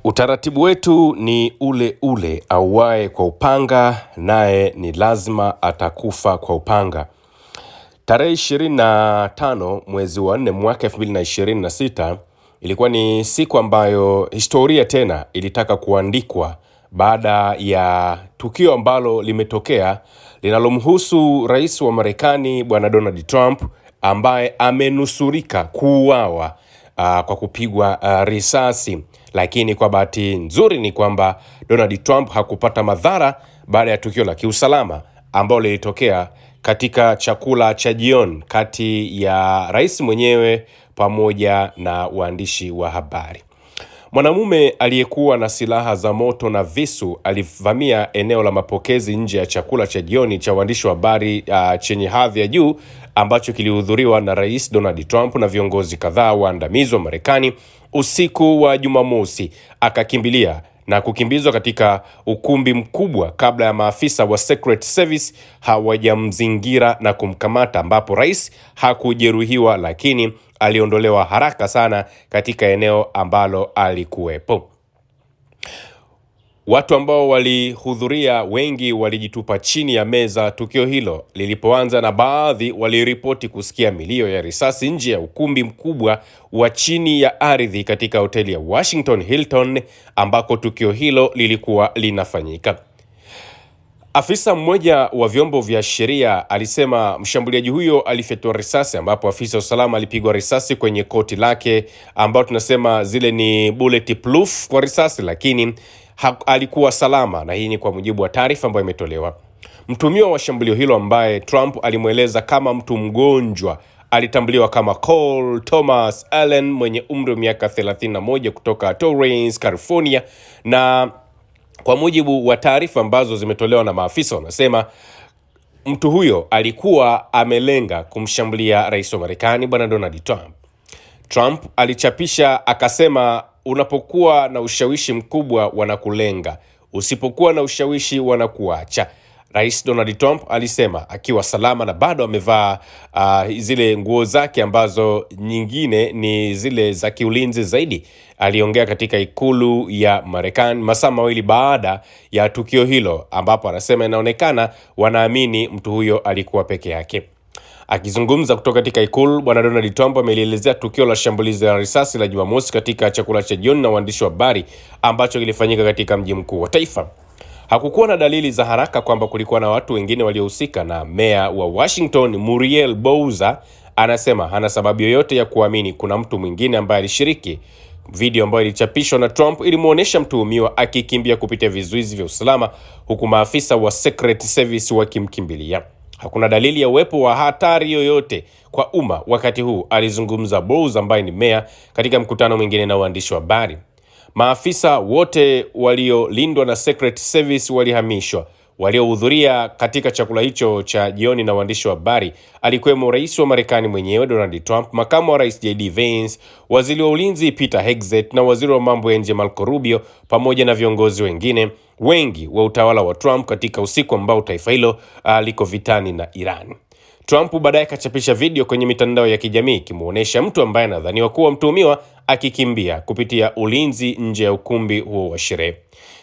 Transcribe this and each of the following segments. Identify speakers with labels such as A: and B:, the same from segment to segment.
A: Utaratibu wetu ni ule ule, auae kwa upanga naye ni lazima atakufa kwa upanga. Tarehe 25 mwezi wa 4 mwaka 2026 ilikuwa ni siku ambayo historia tena ilitaka kuandikwa baada ya tukio ambalo limetokea linalomhusu rais wa Marekani bwana Donald Trump, ambaye amenusurika kuuawa kwa kupigwa risasi. Lakini kwa bahati nzuri ni kwamba Donald Trump hakupata madhara baada ya tukio la kiusalama ambalo lilitokea katika chakula cha jioni kati ya rais mwenyewe pamoja na waandishi wa habari. Mwanamume aliyekuwa na silaha za moto na visu alivamia eneo la mapokezi nje ya chakula cha jioni cha waandishi wa habari chenye hadhi ya juu ambacho kilihudhuriwa na Rais Donald Trump na viongozi kadhaa waandamizi wa Marekani usiku wa Jumamosi. Akakimbilia na kukimbizwa katika ukumbi mkubwa kabla ya maafisa wa Secret Service hawajamzingira na kumkamata, ambapo rais hakujeruhiwa lakini aliondolewa haraka sana katika eneo ambalo alikuwepo. Watu ambao walihudhuria wengi walijitupa chini ya meza tukio hilo lilipoanza, na baadhi waliripoti kusikia milio ya risasi nje ya ukumbi mkubwa wa chini ya ardhi katika hoteli ya Washington Hilton ambako tukio hilo lilikuwa linafanyika. Afisa mmoja wa vyombo vya sheria alisema mshambuliaji huyo alifyatua risasi, ambapo afisa usalama alipigwa risasi kwenye koti lake, ambao tunasema zile ni bulletproof kwa risasi, lakini alikuwa salama, na hii ni kwa mujibu wa taarifa ambayo imetolewa. Mtumiwa wa shambulio hilo ambaye Trump alimweleza kama mtu mgonjwa alitambuliwa kama Cole Thomas Allen mwenye umri wa miaka 31 kutoka Torrance, California, na kwa mujibu wa taarifa ambazo zimetolewa na maafisa wanasema mtu huyo alikuwa amelenga kumshambulia rais wa Marekani bwana Donald Trump. Trump alichapisha akasema, unapokuwa na ushawishi mkubwa wanakulenga, usipokuwa na ushawishi wanakuacha. Rais Donald Trump alisema akiwa salama na bado amevaa zile nguo zake ambazo nyingine ni zile za kiulinzi zaidi. Aliongea katika ikulu ya Marekani masaa mawili baada ya tukio hilo, ambapo anasema inaonekana wanaamini mtu huyo alikuwa peke yake. Akizungumza kutoka katika ikulu, bwana Donald Trump amelielezea tukio la shambulizi la risasi la Jumamosi katika chakula cha jioni na waandishi wa habari ambacho kilifanyika katika mji mkuu wa taifa. Hakukuwa na dalili za haraka kwamba kulikuwa na watu wengine waliohusika, na meya wa Washington Muriel Bowser anasema hana sababu yoyote ya kuamini kuna mtu mwingine ambaye alishiriki. Video ambayo ilichapishwa na Trump ilimuonesha mtuhumiwa akikimbia kupitia vizuizi vya usalama huku maafisa wa Secret Service wakimkimbilia. Hakuna dalili ya uwepo wa hatari yoyote kwa umma wakati huu, alizungumza Bowser ambaye ni meya katika mkutano mwingine na waandishi wa habari. Maafisa wote waliolindwa na Secret Service walihamishwa. Waliohudhuria katika chakula hicho cha jioni na waandishi wa habari alikuwemo rais wa Marekani mwenyewe Donald Trump, makamu wa rais JD Vance, waziri wa ulinzi Peter Hegseth na waziri wa mambo ya nje Marco Rubio, pamoja na viongozi wengine wengi wa utawala wa Trump katika usiku ambao taifa hilo liko vitani na Iran. Trump baadaye kachapisha video kwenye mitandao ya kijamii kimuonesha mtu ambaye anadhaniwa kuwa mtuhumiwa akikimbia kupitia ulinzi nje ya ukumbi huo wa sherehe.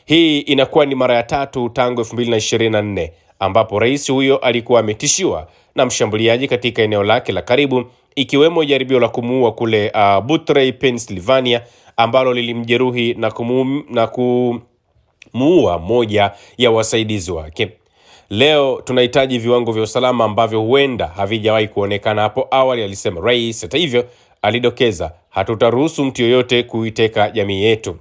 A: Hii inakuwa ni mara ya tatu tangu 2024 ambapo rais huyo alikuwa ametishiwa na mshambuliaji katika eneo lake la karibu, ikiwemo jaribio la kumuua kule Butray, Pennsylvania, ambalo lilimjeruhi na kumuua moja ya wasaidizi wake. Leo tunahitaji viwango vya usalama ambavyo huenda havijawahi kuonekana hapo awali, alisema rais. Hata hivyo, alidokeza, hatutaruhusu mtu yoyote kuiteka jamii yetu.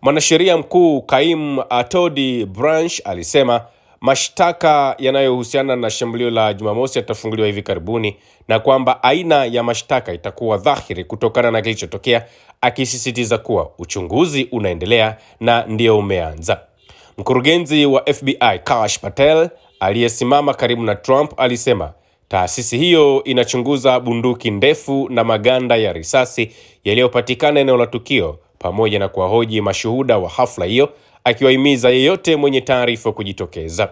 A: Mwanasheria mkuu Kaim Atodi Branch alisema mashtaka yanayohusiana na shambulio la Jumamosi yatafunguliwa hivi karibuni, na kwamba aina ya mashtaka itakuwa dhahiri kutokana na kilichotokea, akisisitiza kuwa uchunguzi unaendelea na ndio umeanza. Mkurugenzi wa FBI Kash Patel aliyesimama karibu na Trump alisema taasisi hiyo inachunguza bunduki ndefu na maganda ya risasi yaliyopatikana eneo la tukio, pamoja na kuwahoji mashuhuda wa hafla hiyo, akiwahimiza yeyote mwenye taarifa kujitokeza.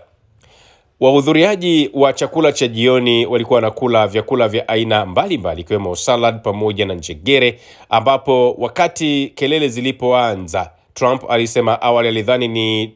A: Wahudhuriaji wa chakula cha jioni walikuwa wanakula vyakula vya aina mbalimbali ikiwemo salad pamoja na njegere, ambapo wakati kelele zilipoanza Trump alisema awali alidhani ni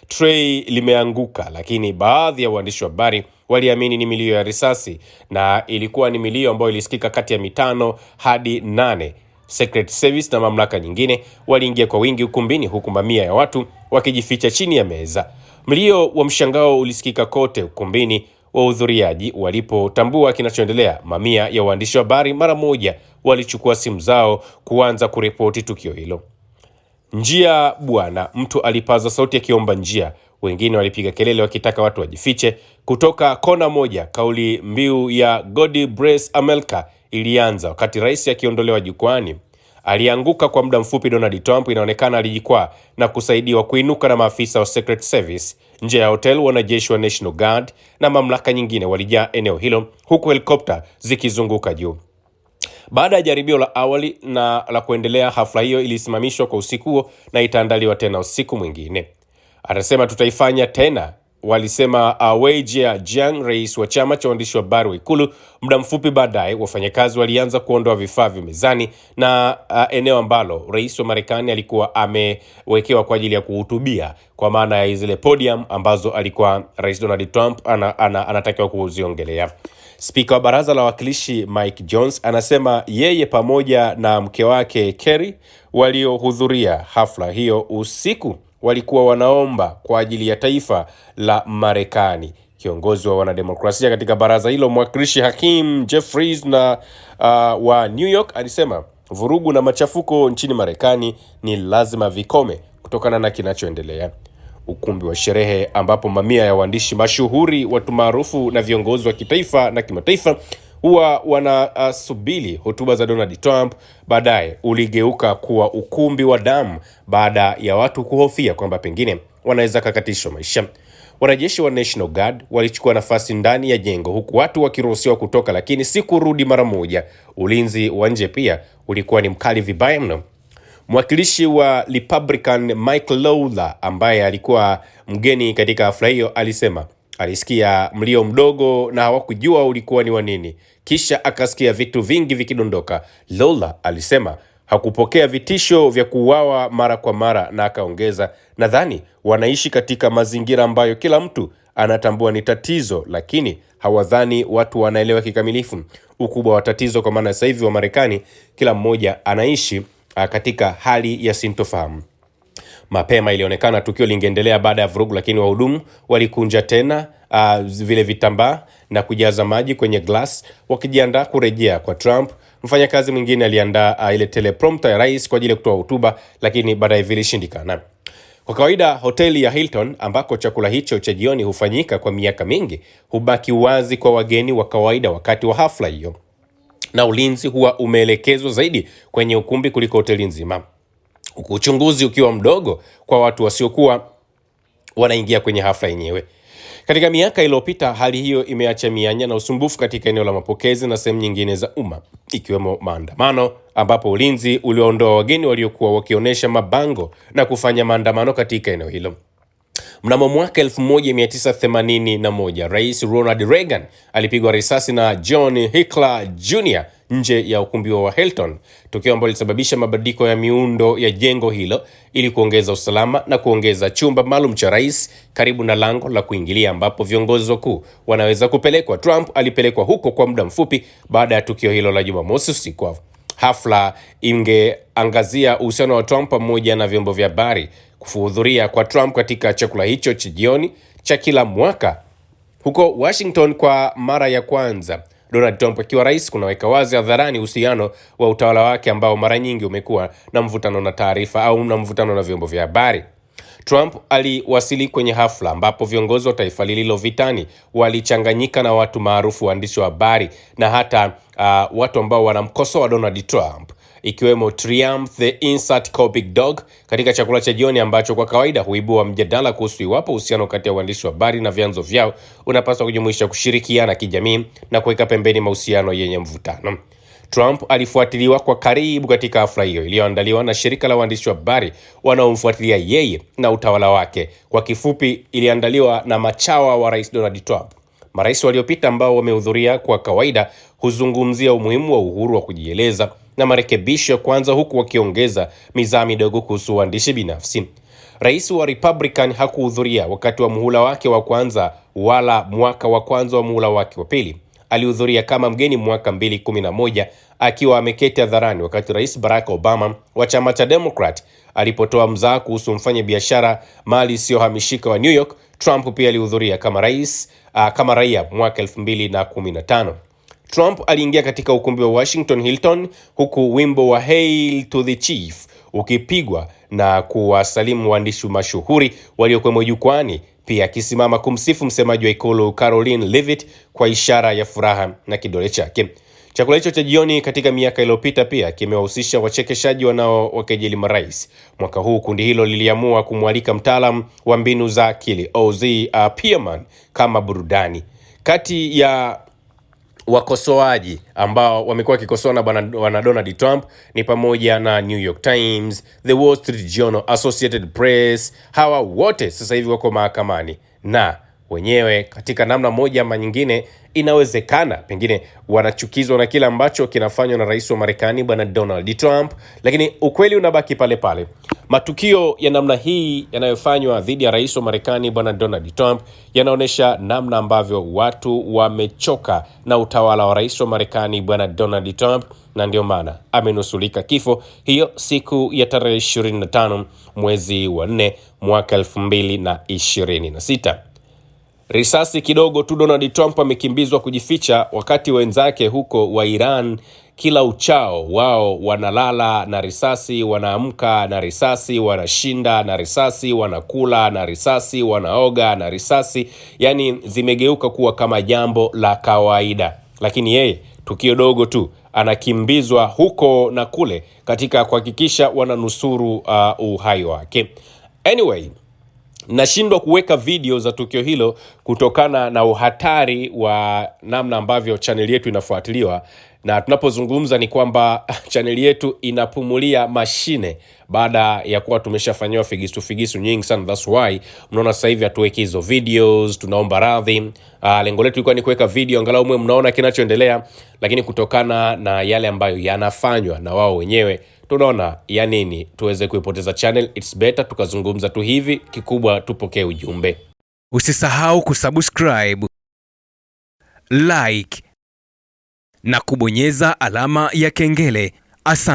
A: trei limeanguka, lakini baadhi ya waandishi wa habari waliamini ni milio ya risasi, na ilikuwa ni milio ambayo ilisikika kati ya 5 hadi 8. Secret Service na mamlaka nyingine waliingia kwa wingi ukumbini, huku mamia ya watu wakijificha chini ya meza. Mlio wa mshangao ulisikika kote ukumbini. Wahudhuriaji walipotambua kinachoendelea, mamia ya waandishi wa habari mara moja walichukua simu zao kuanza kuripoti tukio hilo. Njia bwana, mtu alipaza sauti akiomba njia. Wengine walipiga kelele wakitaka watu wajifiche. Kutoka kona moja, kauli mbiu ya God Bless America ilianza wakati rais akiondolewa jukwani. Alianguka kwa muda mfupi. Donald Trump inaonekana alijikwaa na kusaidiwa kuinuka na maafisa wa Secret Service. Nje ya hotel, wanajeshi wa National Guard na mamlaka nyingine walijaa eneo hilo, huku helikopta zikizunguka juu. Baada ya jaribio la awali na la kuendelea, hafla hiyo ilisimamishwa kwa usiku huo na itaandaliwa tena usiku mwingine. Anasema tutaifanya tena, walisema Wei Jiang, rais wa chama cha waandishi wa habari wa Ikulu. Muda mfupi baadaye, wafanyakazi walianza kuondoa vifaa vya mezani na eneo ambalo rais wa Marekani alikuwa amewekewa kwa ajili ya kuhutubia, kwa maana ya zile podium ambazo alikuwa rais Donald Trump anatakiwa kuziongelea. Spika wa baraza la wawakilishi Mike Jones anasema yeye pamoja na mke wake Kerry waliohudhuria hafla hiyo usiku walikuwa wanaomba kwa ajili ya taifa la Marekani. Kiongozi wa wanademokrasia katika baraza hilo, mwakilishi Hakeem Jeffries wa New York, alisema vurugu na machafuko nchini Marekani ni lazima vikome kutokana na kinachoendelea. Ukumbi wa sherehe ambapo mamia ya waandishi mashuhuri, watu maarufu na viongozi wa kitaifa na kimataifa huwa wanasubiri hotuba za Donald Trump, baadaye uligeuka kuwa ukumbi wa damu baada ya watu kuhofia kwamba pengine wanaweza kukatishwa maisha. Wanajeshi wa National Guard walichukua nafasi ndani ya jengo, huku watu wakiruhusiwa kutoka, lakini si kurudi mara moja. Ulinzi wa nje pia ulikuwa ni mkali vibaya mno. Mwakilishi wa Republican Michael Lawler, ambaye alikuwa mgeni katika hafla hiyo, alisema alisikia mlio mdogo na hawakujua ulikuwa ni wa nini, kisha akasikia vitu vingi vikidondoka. Lawler alisema hakupokea vitisho vya kuuawa mara kwa mara, na akaongeza, nadhani wanaishi katika mazingira ambayo kila mtu anatambua ni tatizo, lakini hawadhani watu wanaelewa kikamilifu ukubwa wa tatizo, kwa maana sasa hivi wa Marekani kila mmoja anaishi katika hali ya sintofahamu. Mapema ilionekana tukio lingeendelea baada ya vurugu, lakini wahudumu walikunja tena vile vitambaa na kujaza maji kwenye glass wakijiandaa kurejea kwa Trump. Mfanyakazi mwingine aliandaa ile teleprompter ya rais kwa ajili ya kutoa hotuba, lakini baadaye vilishindikana. Kwa kawaida hoteli ya Hilton ambako chakula hicho cha jioni hufanyika kwa miaka mingi hubaki wazi kwa wageni wa kawaida wakati wa hafla hiyo, na ulinzi huwa umeelekezwa zaidi kwenye ukumbi kuliko hoteli nzima, huku uchunguzi ukiwa mdogo kwa watu wasiokuwa wanaingia kwenye hafla yenyewe. Katika miaka iliyopita, hali hiyo imeacha mianya na usumbufu katika eneo la mapokezi na sehemu nyingine za umma, ikiwemo maandamano, ambapo ulinzi ulioondoa wageni waliokuwa wakionyesha mabango na kufanya maandamano katika eneo hilo. Mnamo mwaka 1981, Rais Ronald Reagan alipigwa risasi na John Hinckley Jr. nje ya ukumbi wa Hilton, tukio ambalo lilisababisha mabadiliko ya miundo ya jengo hilo ili kuongeza usalama na kuongeza chumba maalum cha rais karibu na lango la kuingilia ambapo viongozi wakuu wanaweza kupelekwa. Trump alipelekwa huko kwa muda mfupi baada ya tukio hilo la Jumamosi usiku. Hafla ingeangazia uhusiano wa Trump pamoja na vyombo vya habari. Kuhudhuria kwa Trump katika chakula hicho cha jioni cha kila mwaka huko Washington kwa mara ya kwanza, Donald Trump akiwa rais, kunaweka wazi hadharani uhusiano wa utawala wake ambao mara nyingi umekuwa na mvutano na taarifa au na mvutano na vyombo vya habari. Trump aliwasili kwenye hafla ambapo viongozi wa taifa lililo vitani walichanganyika na watu maarufu, waandishi wa habari na hata watu ambao wanamkosoa Donald Trump, ikiwemo Triumph the Insert Comic Dog katika chakula cha jioni ambacho kwa kawaida huibua mjadala kuhusu iwapo uhusiano kati ya waandishi wa habari na vyanzo vyao unapaswa kujumuisha kushirikiana kijamii na kuweka pembeni mahusiano yenye mvutano. Trump alifuatiliwa kwa karibu katika hafla hiyo iliyoandaliwa na shirika la waandishi wa habari wanaomfuatilia yeye na utawala wake. Kwa kifupi, iliandaliwa na machawa wa Rais Donald Trump. Marais waliopita ambao wamehudhuria kwa kawaida huzungumzia umuhimu wa uhuru wa kujieleza, na marekebisho ya kwanza, huku wakiongeza mizaa midogo kuhusu uandishi binafsi. Rais wa Republican hakuhudhuria wakati wa muhula wake wa kwanza wala mwaka wa kwanza wa muhula wake wa pili. Alihudhuria kama mgeni mwaka 2011 akiwa ameketi hadharani wakati Rais Barack Obama wa chama cha Democrat alipotoa mzaha kuhusu mfanyabiashara mali isiyohamishika wa New York. Trump pia alihudhuria kama raia mwaka 2015. Trump aliingia katika ukumbi wa Washington Hilton huku wimbo wa Hail to the Chief ukipigwa na kuwasalimu waandishi mashuhuri waliokuwa jukwani, pia akisimama kumsifu msemaji wa ikulu Karoline Leavitt kwa ishara ya furaha na kidole chake. Chakula hicho cha jioni katika miaka iliyopita pia kimewahusisha wachekeshaji wanaowakejeli marais. Mwaka huu kundi hilo liliamua kumwalika mtaalam wa mbinu za akili Oz Pearman kama burudani. Kati ya wakosoaji ambao wamekuwa wakikosoa na Donald Trump ni pamoja na New York Times, The Wall Street Journal, Associated Press. Hawa wote sasa hivi wako mahakamani na wenyewe katika namna moja ama nyingine inawezekana pengine wanachukizwa na kile ambacho kinafanywa na rais wa Marekani bwana Donald Trump, lakini ukweli unabaki pale pale. Matukio ya namna hii yanayofanywa dhidi ya rais wa Marekani bwana Donald Trump yanaonesha namna ambavyo watu wamechoka na utawala wa rais wa Marekani bwana Donald Trump, na ndio maana amenusulika kifo hiyo siku ya tarehe 25 mwezi wa 4 mwaka 2026. Risasi kidogo tu Donald Trump amekimbizwa kujificha, wakati wenzake huko wa Iran kila uchao wao wanalala na risasi, wanaamka na risasi, wanashinda na risasi, wanakula na risasi, wanaoga na risasi. Yani zimegeuka kuwa kama jambo la kawaida, lakini yeye tukio dogo tu anakimbizwa huko na kule katika kuhakikisha wananusuru uhai wake. Anyway, nashindwa kuweka video za tukio hilo kutokana na uhatari wa namna ambavyo channel yetu inafuatiliwa, na tunapozungumza ni kwamba channel yetu inapumulia mashine baada ya kuwa tumeshafanywa figisu nyingi sana. That's why mnaona sasa hivi hatuweki hizo videos, tunaomba radhi. Lengo letu ilikuwa ni kuweka video angalau mwe mnaona kinachoendelea, lakini kutokana na yale ambayo yanafanywa na wao wenyewe tunaona ya nini tuweze kuipoteza channel. It's better tukazungumza tu hivi, kikubwa tupokee ujumbe.
B: Usisahau kusubscribe, like na kubonyeza alama ya kengele. Asante.